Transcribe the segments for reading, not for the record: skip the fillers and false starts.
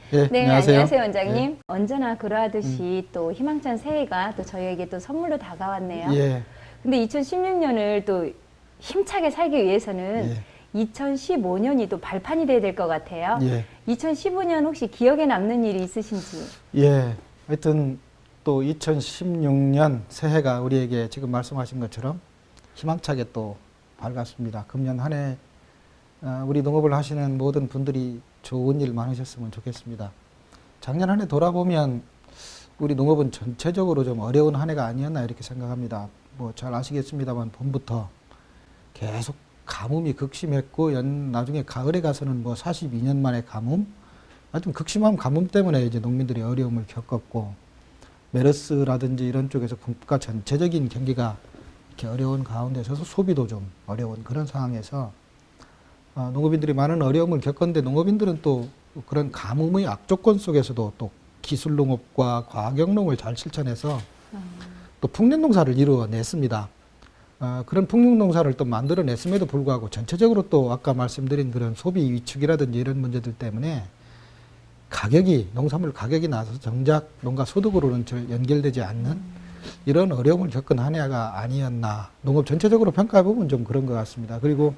네, 네, 안녕하세요. 안녕하세요, 원장님. 네. 언제나 그러하듯이 또 희망찬 새해가 또 저희에게 또 선물로 다가왔네요. 예, 근데 2016년을 또 힘차게 살기 위해서는 예, 2015년이 또 발판이 돼야 될 것 같아요. 예, 2015년 혹시 기억에 남는 일이 있으신지? 예. 하여튼 또 2016년 새해가 우리에게 지금 말씀하신 것처럼 희망차게 또 밝았습니다. 금년 한 해 우리 농업을 하시는 모든 분들이 좋은 일 많으셨으면 좋겠습니다. 작년 한 해 돌아보면 우리 농업은 전체적으로 좀 어려운 한 해가 아니었나 이렇게 생각합니다. 뭐 잘 아시겠습니다만 봄부터 계속 가뭄이 극심했고 나중에 가을에 가서는 뭐 42년 만에 가뭄, 하여튼 극심한 가뭄 때문에 이제 농민들이 어려움을 겪었고 메르스라든지 이런 쪽에서 국가 전체적인 경기가 이렇게 어려운 가운데 서서 소비도 좀 어려운 그런 상황에서 농업인들이 많은 어려움을 겪었는데 농업인들은 또 그런 가뭄의 악조건 속에서도 또 기술농업과 과학영농을 잘 실천해서 또 풍년농사를 이루어냈습니다. 그런 풍년농사를 또 만들어냈음에도 불구하고 전체적으로 또 아까 말씀드린 그런 소비 위축이라든지 이런 문제들 때문에 농산물 가격이 나서 정작 농가 소득으로는 연결되지 않는 이런 어려움을 겪은 한 해가 아니었나. 농업 전체적으로 평가해보면 좀 그런 것 같습니다. 그리고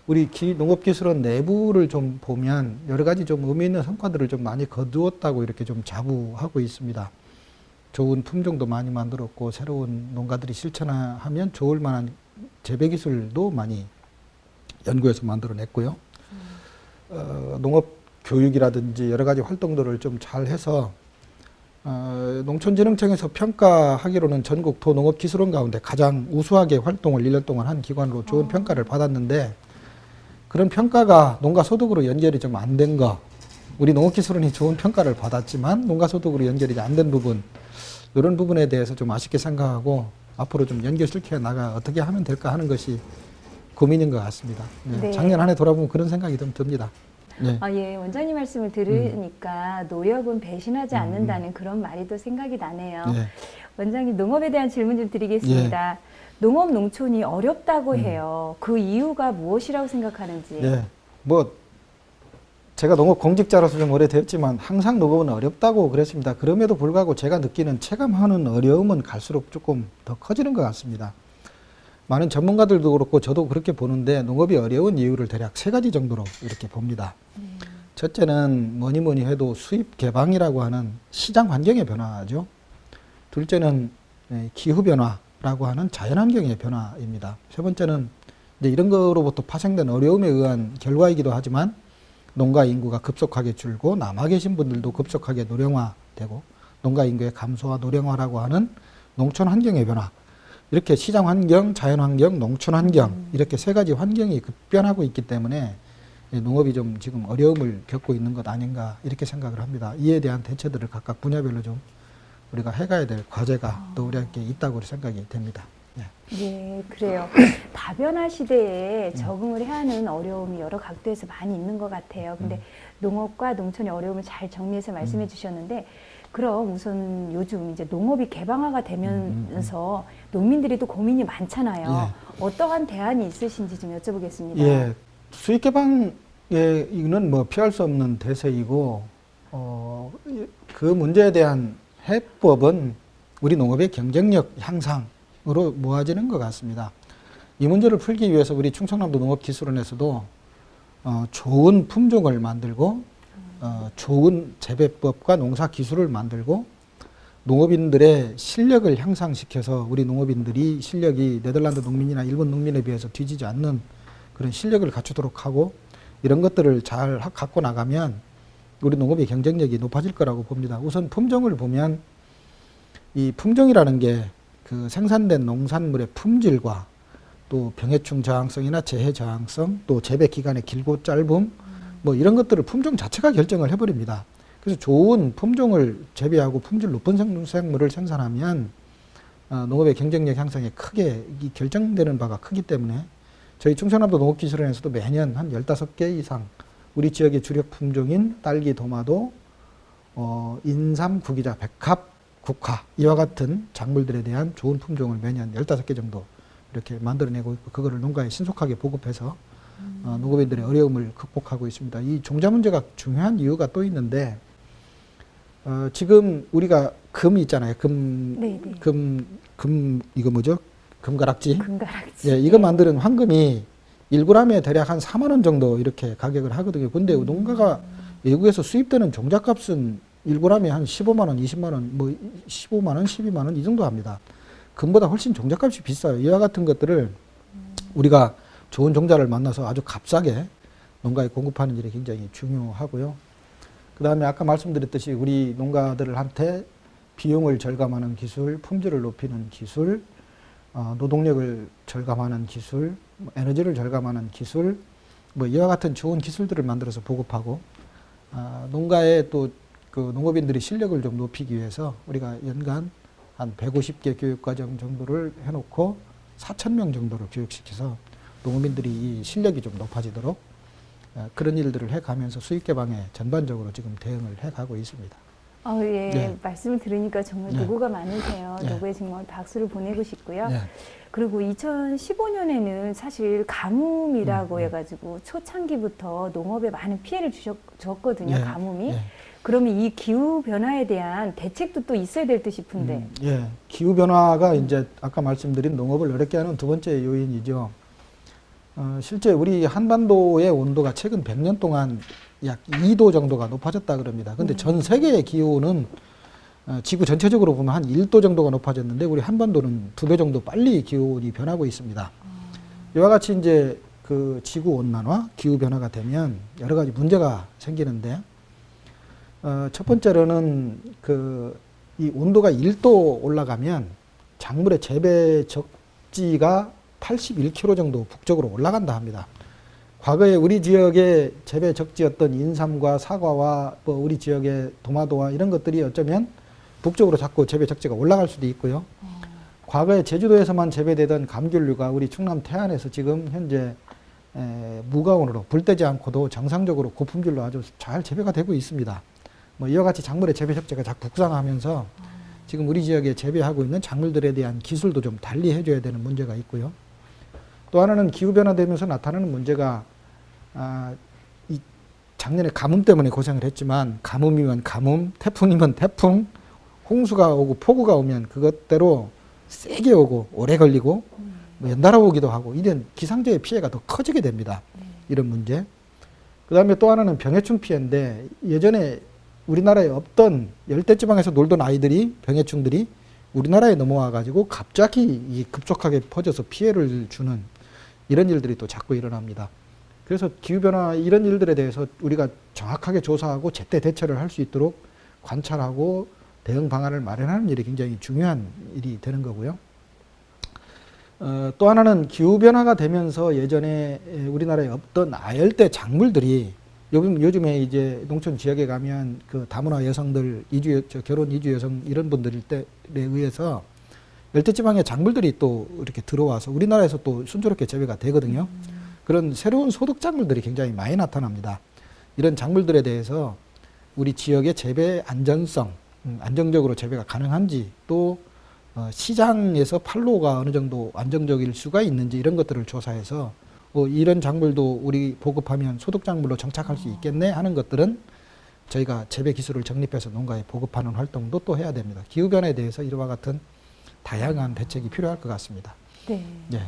우리 농업기술원 내부를 좀 보면 여러 가지 좀 의미 있는 성과들을 좀 많이 거두었다고 이렇게 좀 자부하고 있습니다. 좋은 품종도 많이 만들었고 새로운 농가들이 실천하면 좋을 만한 재배기술도 많이 연구해서 만들어냈고요. 농업 교육이라든지 여러 가지 활동들을 좀 잘해서 농촌진흥청에서 평가하기로는 전국 도농업기술원 가운데 가장 우수하게 활동을 1년 동안 한 기관으로 좋은 평가를 받았는데 그런 평가가 농가 소득으로 연결이 좀 안 된 거, 우리 농업기술원이 좋은 평가를 받았지만 농가 소득으로 연결이 안 된 부분, 이런 부분에 대해서 좀 아쉽게 생각하고 앞으로 좀 연결시켜 나가 어떻게 하면 될까 하는 것이 고민인 것 같습니다. 네. 네. 작년 한 해 돌아보면 그런 생각이 좀 듭니다. 네. 예, 원장님 말씀을 들으니까 노력은 배신하지 않는다는 그런 말이 또 생각이 나네요. 네. 원장님, 농업에 대한 질문 좀 드리겠습니다. 농업 농촌이 어렵다고 해요. 그 이유가 무엇이라고 생각하는지? 네. 뭐 제가 농업 공직자로서 좀 오래됐지만 항상 농업은 어렵다고 그랬습니다. 그럼에도 불구하고 제가 느끼는 체감하는 어려움은 갈수록 조금 더 커지는 것 같습니다. 많은 전문가들도 그렇고 저도 그렇게 보는데 농업이 어려운 이유를 대략 3가지 정도로 이렇게 봅니다. 첫째는 뭐니 해도 수입 개방이라고 하는 시장 환경의 변화죠. 둘째는 기후 변화라고 하는 자연 환경의 변화입니다. 세 번째는 이제 이런 거로부터 파생된 어려움에 의한 결과이기도 하지만 농가 인구가 급속하게 줄고 남아 계신 분들도 급속하게 노령화되고 농가 인구의 감소와 노령화라고 하는 농촌 환경의 변화, 이렇게 시장 환경, 자연 환경, 농촌 환경 이렇게 3가지 환경이 급변하고 있기 때문에 농업이 좀 지금 어려움을 겪고 있는 것 아닌가 이렇게 생각을 합니다. 이에 대한 대처들을 각각 분야별로 좀 우리가 해가야 될 과제가 또 우리에게 있다고 생각이 됩니다. 네. 네, 그래요. 다변화 시대에 적응을 해야 하는 어려움이 여러 각도에서 많이 있는 것 같아요. 근데 농업과 농촌의 어려움을 잘 정리해서 말씀해 주셨는데, 그럼 우선 요즘 이제 농업이 개방화가 되면서 농민들이 또 고민이 많잖아요. 어떠한 대안이 있으신지 좀 여쭤보겠습니다. 예, 수익 개방에 이는 뭐 피할 수 없는 대세이고, 그 문제에 대한 해법은 우리 농업의 경쟁력 향상으로 모아지는 것 같습니다. 이 문제를 풀기 위해서 우리 충청남도 농업기술원에서도 좋은 품종을 만들고 좋은 재배법과 농사 기술을 만들고 농업인들의 실력을 향상시켜서 우리 농업인들이 실력이 네덜란드 농민이나 일본 농민에 비해서 뒤지지 않는 그런 실력을 갖추도록 하고 이런 것들을 잘 갖고 나가면 우리 농업의 경쟁력이 높아질 거라고 봅니다. 우선 품종을 보면 이 품종이라는 게 그 생산된 농산물의 품질과 또 병해충 저항성이나 재해 저항성 또 재배 기간의 길고 짧음 뭐 이런 것들을 품종 자체가 결정을 해버립니다. 그래서 좋은 품종을 재배하고 품질 높은 생물을 생산하면 농업의 경쟁력 향상에 크게 결정되는 바가 크기 때문에 저희 충청남도 농업기술원에서도 매년 한 15개 이상 우리 지역의 주력 품종인 딸기, 도마도, 인삼, 구기자, 백합, 국화 이와 같은 작물들에 대한 좋은 품종을 매년 15개 정도 이렇게 만들어내고 있고 그거를 농가에 신속하게 보급해서 농업인들의 어려움을 극복하고 있습니다. 이 종자 문제가 중요한 이유가 또 있는데 지금 우리가 금 있잖아요. 네네. 이거 뭐죠? 금가락지. 금가락지. 예, 이거 만드는 황금이 1g에 대략 한 4만 원 정도 이렇게 가격을 하거든요. 근데 농가가 외국에서 수입되는 종자값은 1g에 한 15만 원, 20만 원, 뭐 15만 원, 12만 원 이 정도 합니다. 금보다 훨씬 종자값이 비싸요. 이와 같은 것들을 우리가 좋은 종자를 만나서 아주 값싸게 농가에 공급하는 일이 굉장히 중요하고요. 그 다음에 아까 말씀드렸듯이 우리 농가들한테 비용을 절감하는 기술, 품질을 높이는 기술, 노동력을 절감하는 기술, 에너지를 절감하는 기술, 뭐 이와 같은 좋은 기술들을 만들어서 보급하고 농가에 또 그 농업인들의 실력을 좀 높이기 위해서 우리가 연간 한 150개 교육과정 정도를 해놓고 4,000명 정도를 교육시켜서 농업인들이 이 실력이 좀 높아지도록 그런 일들을 해가면서 수익 개방에 전반적으로 지금 대응을 해가고 있습니다. 예. 네. 말씀을 들으니까 정말 네. 노고가 많으세요. 네. 노고에 정말 박수를 보내고 싶고요. 네. 그리고 2015년에는 사실 가뭄이라고 해가지고 초창기부터 농업에 많은 피해를 줬거든요. 네. 가뭄이. 네. 그러면 이 기후 변화에 대한 대책도 또 있어야 될 듯 싶은데. 예. 기후 변화가 이제 아까 말씀드린 농업을 어렵게 하는 두 번째 요인이죠. 실제 우리 한반도의 온도가 최근 100년 동안 약 2도 정도가 높아졌다 그럽니다. 근데 전 세계의 기온은 지구 전체적으로 보면 한 1도 정도가 높아졌는데 우리 한반도는 2배 정도 빨리 기온이 변하고 있습니다. 이와 같이 이제 그 지구 온난화, 기후 변화가 되면 여러 가지 문제가 생기는데 첫 번째로는 이 온도가 1도 올라가면 작물의 재배 적지가 81km 정도 북쪽으로 올라간다 합니다. 과거에 우리 지역의 재배 적지였던 인삼과 사과와 뭐 우리 지역의 도마도와 이런 것들이 어쩌면 북쪽으로 자꾸 재배 적지가 올라갈 수도 있고요. 과거에 제주도에서만 재배되던 감귤류가 우리 충남 태안에서 지금 현재 무가온으로 불떼지 않고도 정상적으로 고품질로 아주 잘 재배가 되고 있습니다. 뭐 이와 같이 작물의 재배 적지가 자꾸 북상하면서 지금 우리 지역에 재배하고 있는 작물들에 대한 기술도 좀 달리 해줘야 되는 문제가 있고요. 또 하나는 기후변화되면서 나타나는 문제가 이 작년에 가뭄 때문에 고생을 했지만 가뭄이면 가뭄, 태풍이면 태풍, 홍수가 오고 폭우가 오면 그것대로 세게 오고 오래 걸리고 뭐 연달아 오기도 하고 이런 기상재해 피해가 더 커지게 됩니다. 이런 문제. 그 다음에 또 하나는 병해충 피해인데 예전에 우리나라에 없던 열대지방에서 놀던 아이들이 병해충들이 우리나라에 넘어와 가지고 갑자기 급속하게 퍼져서 피해를 주는 이런 일들이 또 자꾸 일어납니다. 그래서 기후변화 이런 일들에 대해서 우리가 정확하게 조사하고 제때 대처를 할 수 있도록 관찰하고 대응 방안을 마련하는 일이 굉장히 중요한 일이 되는 거고요. 또 하나는 기후변화가 되면서 예전에 우리나라에 없던 아열대 작물들이 요즘에 이제 농촌 지역에 가면 그 다문화 여성들, 결혼 이주 여성 이런 분들에 의해서 열대지방의 작물들이 또 이렇게 들어와서 우리나라에서 또 순조롭게 재배가 되거든요. 그런 새로운 소득 작물들이 굉장히 많이 나타납니다. 이런 작물들에 대해서 우리 지역의 재배 안전성, 안정적으로 재배가 가능한지 또 시장에서 판로가 어느 정도 안정적일 수가 있는지 이런 것들을 조사해서 이런 작물도 우리 보급하면 소득 작물로 정착할 수 있겠네 하는 것들은 저희가 재배 기술을 정립해서 농가에 보급하는 활동도 또 해야 됩니다. 기후변화에 대해서 이와 같은 다양한 대책이 필요할 것 같습니다. 네. 네.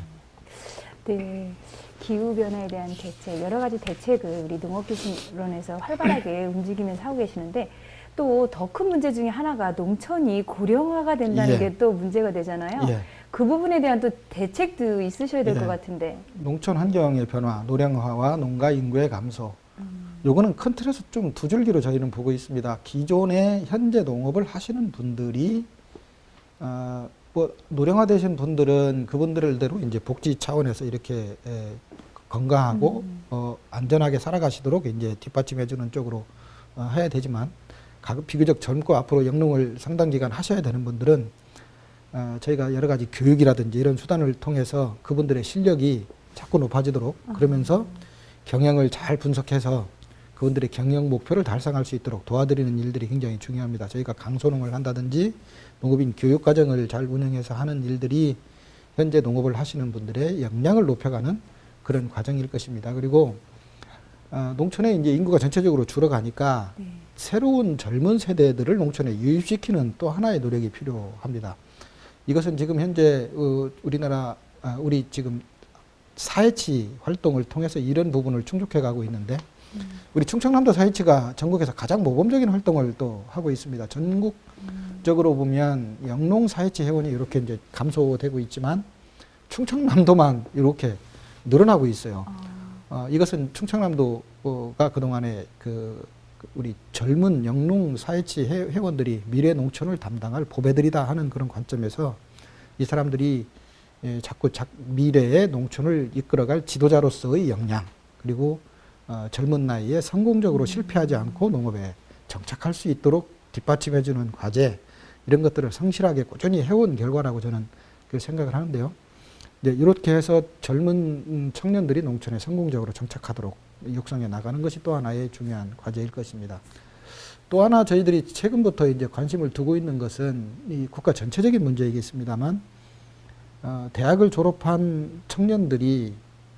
네. 기후변화에 대한 대책, 여러 가지 대책을 우리 농업기술원에서 활발하게 움직이면서 하고 계시는데 또 더 큰 문제 중에 하나가 농촌이 고령화가 된다는 예. 게 또 문제가 되잖아요. 예. 그 부분에 대한 또 대책도 있으셔야 될 것 예. 같은데. 농촌 환경의 변화, 노령화와 농가 인구의 감소. 요거는 큰 틀에서 좀 두 줄기로 저희는 보고 있습니다. 기존에 현재 농업을 하시는 분들이 뭐 노령화되신 분들은 그분들대로 이제 복지 차원에서 이렇게 건강하고 안전하게 살아가시도록 이제 뒷받침해주는 쪽으로 해야 되지만 비교적 젊고 앞으로 영농을 상당 기간 하셔야 되는 분들은 저희가 여러 가지 교육이라든지 이런 수단을 통해서 그분들의 실력이 자꾸 높아지도록 그러면서 경영을 잘 분석해서 그분들의 경영 목표를 달성할 수 있도록 도와드리는 일들이 굉장히 중요합니다. 저희가 강소농을 한다든지 농업인 교육과정을 잘 운영해서 하는 일들이 현재 농업을 하시는 분들의 역량을 높여가는 그런 과정일 것입니다. 그리고 농촌에 이제 인구가 전체적으로 줄어가니까 네. 새로운 젊은 세대들을 농촌에 유입시키는 또 하나의 노력이 필요합니다. 이것은 지금 현재 우리나라 우리 지금 사회치 활동을 통해서 이런 부분을 충족해 가고 있는데 우리 충청남도 사회치가 전국에서 가장 모범적인 활동을 또 하고 있습니다. 전국적으로 보면 영농 사회치 회원이 이렇게 이제 감소되고 있지만 충청남도만 이렇게 늘어나고 있어요. 이것은 충청남도가 그동안에 우리 젊은 영농 사회치 회원들이 미래 농촌을 담당할 보배들이다 하는 그런 관점에서 이 사람들이 자꾸 미래의 농촌을 이끌어갈 지도자로서의 역량, 그리고 젊은 나이에 성공적으로 실패하지 않고 농업에 정착할 수 있도록 뒷받침해주는 과제, 이런 것들을 성실하게 꾸준히 해온 결과라고 저는 그 생각을 하는데요. 이렇게 해서 젊은 청년들이 농촌에 성공적으로 정착하도록 육성해 나가는 것이 또 하나의 중요한 과제일 것입니다. 또 하나 저희들이 최근부터 이제 관심을 두고 있는 것은 이 국가 전체적인 문제이겠습니다만, 대학을 졸업한 청년들이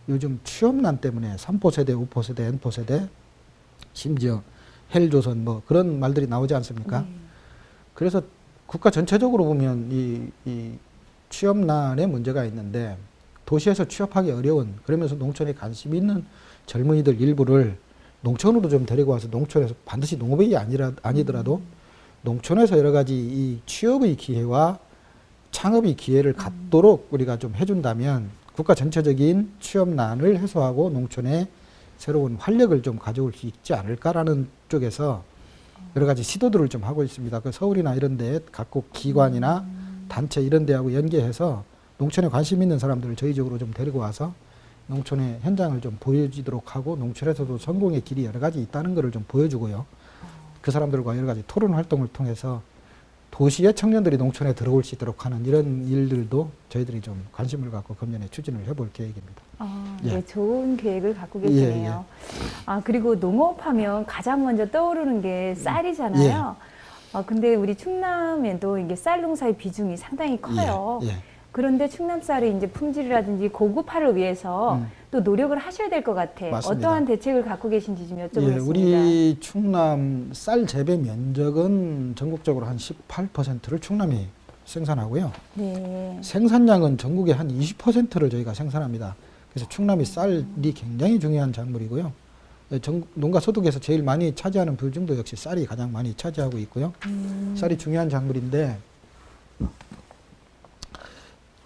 요즘 취업난 때문에 3포 세대, 5포 세대, N포 세대, 심지어 헬조선 뭐 그런 말들이 나오지 않습니까? 그래서 국가 전체적으로 보면 이 취업난의 문제가 있는데, 도시에서 취업하기 어려운, 그러면서 농촌에 관심 있는 젊은이들 일부를 농촌으로 좀 데리고 와서 농촌에서 반드시 농업이 아니더라도 농촌에서 여러 가지 이 취업의 기회와 창업의 기회를 갖도록 우리가 좀 해준다면 국가 전체적인 취업난을 해소하고 농촌에 새로운 활력을 좀 가져올 수 있지 않을까라는 쪽에서 여러 가지 시도들을 좀 하고 있습니다. 그 서울이나 이런 데 각국 기관이나 단체 이런 데하고 연계해서 농촌에 관심 있는 사람들을 저희적으로 좀 데리고 와서 농촌의 현장을 좀 보여주도록 하고, 농촌에서도 성공의 길이 여러 가지 있다는 것을 좀 보여주고요. 그 사람들과 여러 가지 토론 활동을 통해서 도시의 청년들이 농촌에 들어올 수 있도록 하는 이런 일들도 저희들이 좀 관심을 갖고 금년에 추진을 해볼 계획입니다. 네, 예. 좋은 계획을 갖고 계시네요. 그리고 농업하면 가장 먼저 떠오르는 게 쌀이잖아요. 근데 우리 충남에도 이게 쌀 농사의 비중이 상당히 커요. 그런데 충남 쌀의 이제 품질이라든지 고급화를 위해서 또 노력을 하셔야 될 것 같아요. 맞습니다. 어떠한 대책을 갖고 계신지 좀 여쭤보겠습니다. 우리 충남 쌀 재배 면적은 전국적으로 한 18%를 충남이 생산하고요. 네. 생산량은 전국의 한 20%를 저희가 생산합니다. 그래서 충남이 쌀이 굉장히 중요한 작물이고요. 농가 소득에서 제일 많이 차지하는 비중도 역시 쌀이 가장 많이 차지하고 있고요. 쌀이 중요한 작물인데,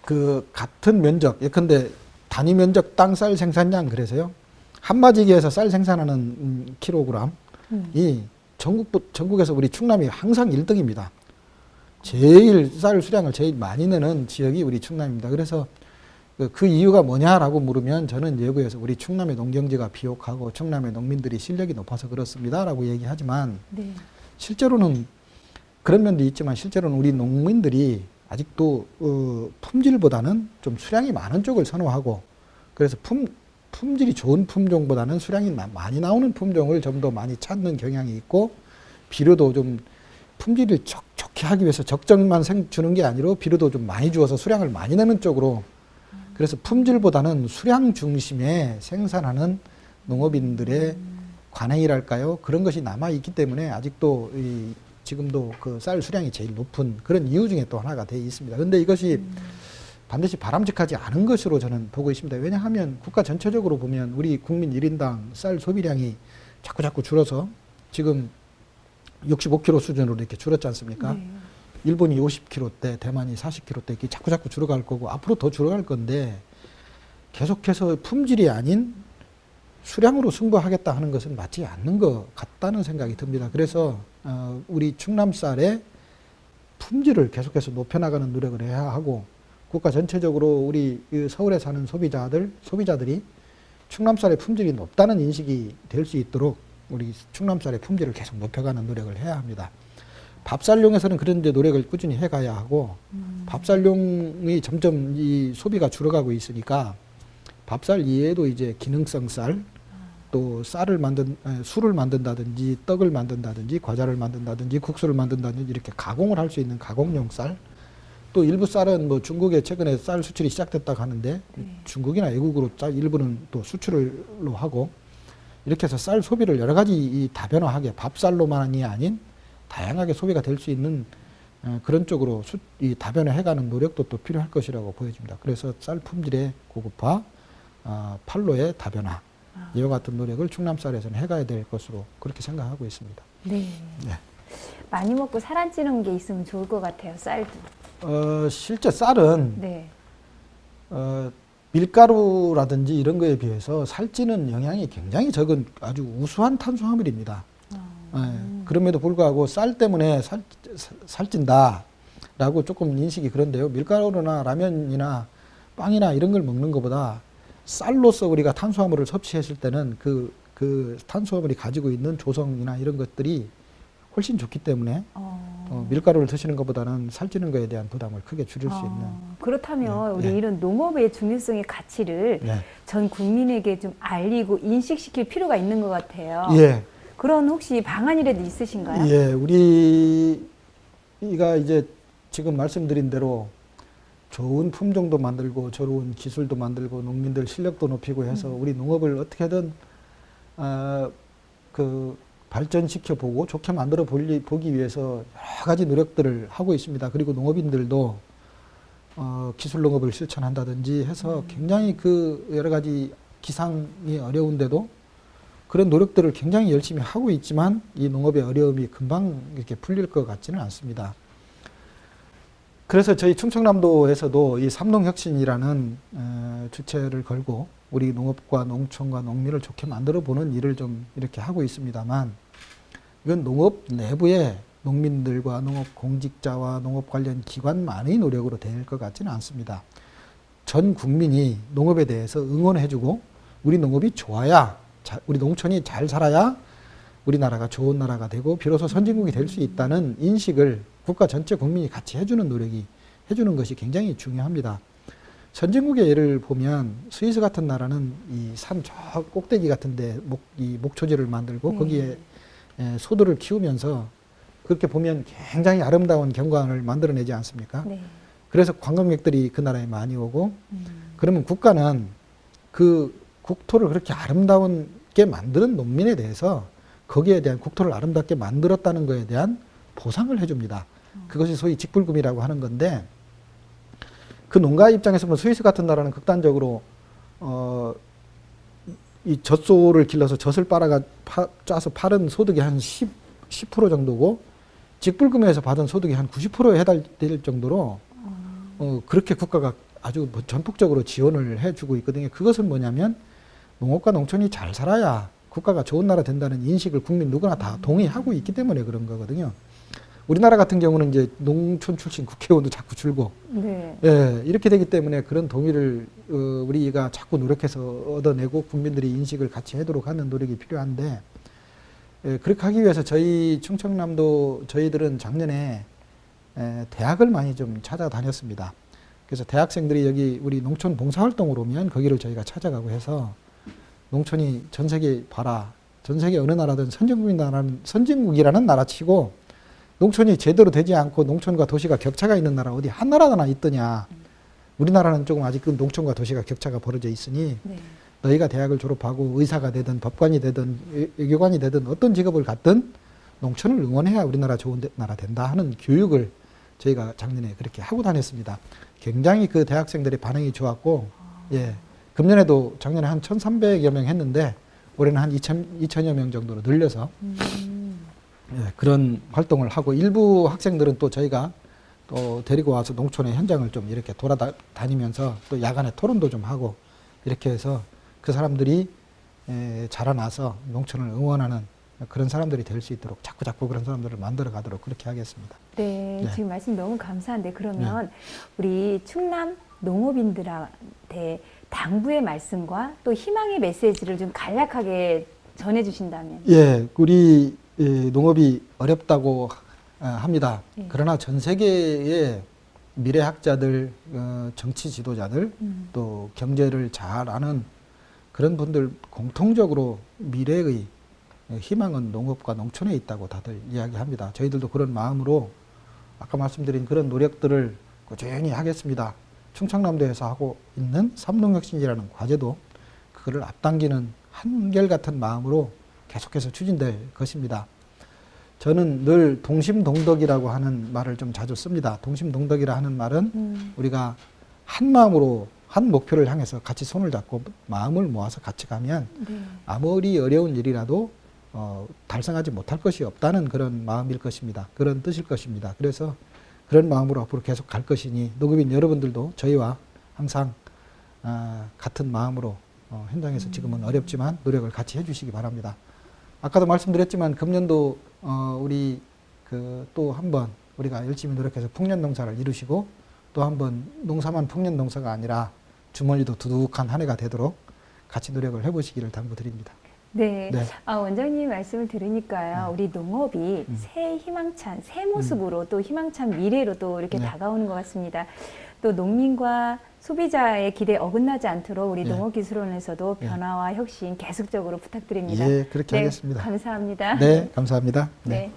그 같은 면적, 예컨대 단위 면적 땅 쌀 생산량, 그래서요 한마디기에서 쌀 생산하는 킬로그램이 전국에서 우리 충남이 항상 1등입니다. 제일 쌀 수량을 제일 많이 내는 지역이 우리 충남입니다. 그래서 그 이유가 뭐냐라고 물으면 저는 여기에서 우리 충남의 농경지가 비옥하고 충남의 농민들이 실력이 높아서 그렇습니다라고 얘기하지만, 실제로는 그런 면도 있지만 실제로는 우리 농민들이 아직도 품질보다는 좀 수량이 많은 쪽을 선호하고, 그래서 품질이 좋은 품종보다는 수량이 많이 나오는 품종을 좀 더 많이 찾는 경향이 있고, 비료도 좀 품질을 좋게 하기 위해서 적정만 주는 게 아니라 비료도 좀 많이 주어서 수량을 많이 내는 쪽으로, 그래서 품질보다는 수량 중심의 생산하는 농업인들의 관행이랄까요? 그런 것이 남아있기 때문에 아직도 지금도 그 쌀 수량이 제일 높은 그런 이유 중에 또 하나가 되어 있습니다. 그런데 이것이 반드시 바람직하지 않은 것으로 저는 보고 있습니다. 왜냐하면 국가 전체적으로 보면 우리 국민 1인당 쌀 소비량이 자꾸 줄어서 지금 65kg 수준으로 이렇게 줄었지 않습니까? 일본이 50kg대, 대만이 40kg대 이렇게 자꾸 줄어갈 거고, 앞으로 더 줄어갈 건데, 계속해서 품질이 아닌 수량으로 승부하겠다 하는 것은 맞지 않는 것 같다는 생각이 듭니다. 그래서 우리 충남 쌀의 품질을 계속해서 높여나가는 노력을 해야 하고, 국가 전체적으로 우리 서울에 사는 소비자들이 충남 쌀의 품질이 높다는 인식이 될 수 있도록 우리 충남 쌀의 품질을 계속 높여가는 노력을 해야 합니다. 밥쌀용에서는 그런 이제 노력을 꾸준히 해가야 하고, 밥쌀용이 점점 이 소비가 줄어가고 있으니까 밥쌀 이외에도 이제 기능성 쌀, 또 술을 만든다든지 떡을 만든다든지 과자를 만든다든지 국수를 만든다든지 이렇게 가공을 할 수 있는 가공용 쌀, 또 일부 쌀은 뭐 중국에 최근에 쌀 수출이 시작됐다고 하는데 중국이나 외국으로 쌀 일부는 또 수출로 하고 이렇게 해서 쌀 소비를 여러 가지 이 다변화하게 밥쌀로만이 아닌 다양하게 소비가 될 수 있는 그런 쪽으로 이 다변화해가는 노력도 또 필요할 것이라고 보여집니다. 그래서 쌀 품질의 고급화, 판로의 다변화 이와 같은 노력을 충남쌀에서는 해가야 될 것으로 그렇게 생각하고 있습니다. 네. 네. 많이 먹고 살 안 찌는 게 있으면 좋을 것 같아요. 쌀도. 실제 쌀은 네. 밀가루라든지 이런 거에 비해서 살찌는 영향이 굉장히 적은 아주 우수한 탄수화물입니다. 그럼에도 불구하고 쌀 때문에 살찐다라고 조금 인식이 그런데요. 밀가루나 라면이나 빵이나 이런 걸 먹는 것보다 쌀로서 우리가 탄수화물을 섭취했을 때는 그 탄수화물이 가지고 있는 조성이나 이런 것들이 훨씬 좋기 때문에 밀가루를 드시는 것보다는 살찌는 것에 대한 부담을 크게 줄일 수 있는. 그렇다면 우리 네. 이런 농업의 중요성의 가치를 네. 전 국민에게 좀 알리고 인식시킬 필요가 있는 것 같아요. 예. 그런 혹시 방안이라도 있으신가요? 예, 우리가 이제 지금 말씀드린 대로 좋은 품종도 만들고 좋은 기술도 만들고 농민들 실력도 높이고 해서 우리 농업을 어떻게든 발전시켜 보고 좋게 만들어 보기 위해서 여러 가지 노력들을 하고 있습니다. 그리고 농업인들도 기술 농업을 실천한다든지 해서 굉장히 그 여러 가지 기상이 어려운데도 그런 노력들을 굉장히 열심히 하고 있지만 이 농업의 어려움이 금방 이렇게 풀릴 것 같지는 않습니다. 그래서 저희 충청남도에서도 이 삼농혁신이라는 주체를 걸고 우리 농업과 농촌과 농민을 좋게 만들어 보는 일을 좀 이렇게 하고 있습니다만 이건 농업 내부의 농민들과 농업 공직자와 농업 관련 기관만의 노력으로 될 것 같지는 않습니다. 전 국민이 농업에 대해서 응원해주고 우리 농업이 좋아야 우리 농촌이 잘 살아야 우리나라가 좋은 나라가 되고 비로소 선진국이 될 수 있다는 인식을 국가 전체 국민이 같이 해주는 것이 굉장히 중요합니다. 선진국의 예를 보면 스위스 같은 나라는 이 산 저 꼭대기 같은데 목초지를 만들고 거기에 소들을 키우면서 그렇게 보면 굉장히 아름다운 경관을 만들어내지 않습니까? 네. 그래서 관광객들이 그 나라에 많이 오고 그러면 국가는 그 국토를 그렇게 아름다운게 만드는 농민에 대해서 거기에 대한 국토를 아름답게 만들었다는 것에 대한 보상을 해줍니다. 그것이 소위 직불금이라고 하는 건데 그 농가 입장에서 보면 스위스 같은 나라는 극단적으로 이 젖소를 길러서 젖을 짜서 팔은 소득이 한 10% 정도고 직불금에서 받은 소득이 한 90%에 해당될 정도로 그렇게 국가가 아주 전폭적으로 지원을 해주고 있거든요. 그것은 뭐냐면 농업과 농촌이 잘 살아야 국가가 좋은 나라 된다는 인식을 국민 누구나 다 동의하고 있기 때문에 그런 거거든요. 우리나라 같은 경우는 이제 농촌 출신 국회의원도 자꾸 줄고, 네. 예, 이렇게 되기 때문에 그런 동의를 우리가 자꾸 노력해서 얻어내고 국민들이 인식을 같이 하도록 하는 노력이 필요한데, 그렇게 하기 위해서 저희 충청남도 저희들은 작년에 대학을 많이 좀 찾아다녔습니다. 그래서 대학생들이 여기 우리 농촌 봉사활동으로 오면 거기를 저희가 찾아가고 해서 농촌이 전 세계 봐라. 전 세계 어느 나라든 선진국이라는 나라 치고 농촌이 제대로 되지 않고 농촌과 도시가 격차가 있는 나라 어디 한 나라나 있더냐. 우리나라는 조금 아직 그 농촌과 도시가 격차가 벌어져 있으니 네. 너희가 대학을 졸업하고 의사가 되든 법관이 되든 외교관이 되든 어떤 직업을 갖든 농촌을 응원해야 우리나라 좋은 나라 된다 하는 교육을 저희가 작년에 그렇게 하고 다녔습니다. 굉장히 그 대학생들의 반응이 좋았고, 예. 금년에도 작년에 한 1,300여 명 했는데 올해는 한 2,000여 명 정도로 늘려서 예, 그런 활동을 하고 일부 학생들은 또 저희가 또 데리고 와서 농촌의 현장을 좀 이렇게 돌아다니면서 또 야간에 토론도 좀 하고 이렇게 해서 그 사람들이 자라나서 농촌을 응원하는 그런 사람들이 될 수 있도록 자꾸 그런 사람들을 만들어 가도록 그렇게 하겠습니다. 네, 네. 지금 말씀 너무 감사한데 그러면 우리 충남 농업인들한테 당부의 말씀과 또 희망의 메시지를 좀 간략하게 전해주신다면. 예, 우리 농업이 어렵다고 합니다. 예. 그러나 전 세계의 미래학자들, 정치 지도자들, 또 경제를 잘 아는 그런 분들 공통적으로 미래의 희망은 농업과 농촌에 있다고 다들 이야기합니다. 저희들도 그런 마음으로 아까 말씀드린 그런 노력들을 꾸준히 하겠습니다. 충청남도에서 하고 있는 삼농혁신이라는 과제도 그거를 앞당기는 한결같은 마음으로 계속해서 추진될 것입니다. 저는 늘 동심동덕이라고 하는 말을 좀 자주 씁니다. 동심동덕이라 하는 말은 우리가 한 마음으로 한 목표를 향해서 같이 손을 잡고 마음을 모아서 같이 가면 네. 아무리 어려운 일이라도 달성하지 못할 것이 없다는 그런 마음일 것입니다. 그런 뜻일 것입니다. 그래서 그런 마음으로 앞으로 계속 갈 것이니 농업인 여러분들도 저희와 항상 같은 마음으로 현장에서 지금은 어렵지만 노력을 같이 해주시기 바랍니다. 아까도 말씀드렸지만 금년도 우리 또 한번 우리가 열심히 노력해서 풍년 농사를 이루시고 또 한번 농사만 풍년 농사가 아니라 주머니도 두둑한 한 해가 되도록 같이 노력을 해보시기를 당부드립니다. 네. 네. 원장님 말씀을 들으니까요. 우리 농업이 새 희망찬, 새 모습으로 또 희망찬 미래로 또 이렇게 네. 다가오는 것 같습니다. 또 농민과 소비자의 기대에 어긋나지 않도록 우리 네. 농업기술원에서도 네. 변화와 혁신 계속적으로 부탁드립니다. 예, 그렇게 네, 하겠습니다. 감사합니다. 네, 감사합니다. 네.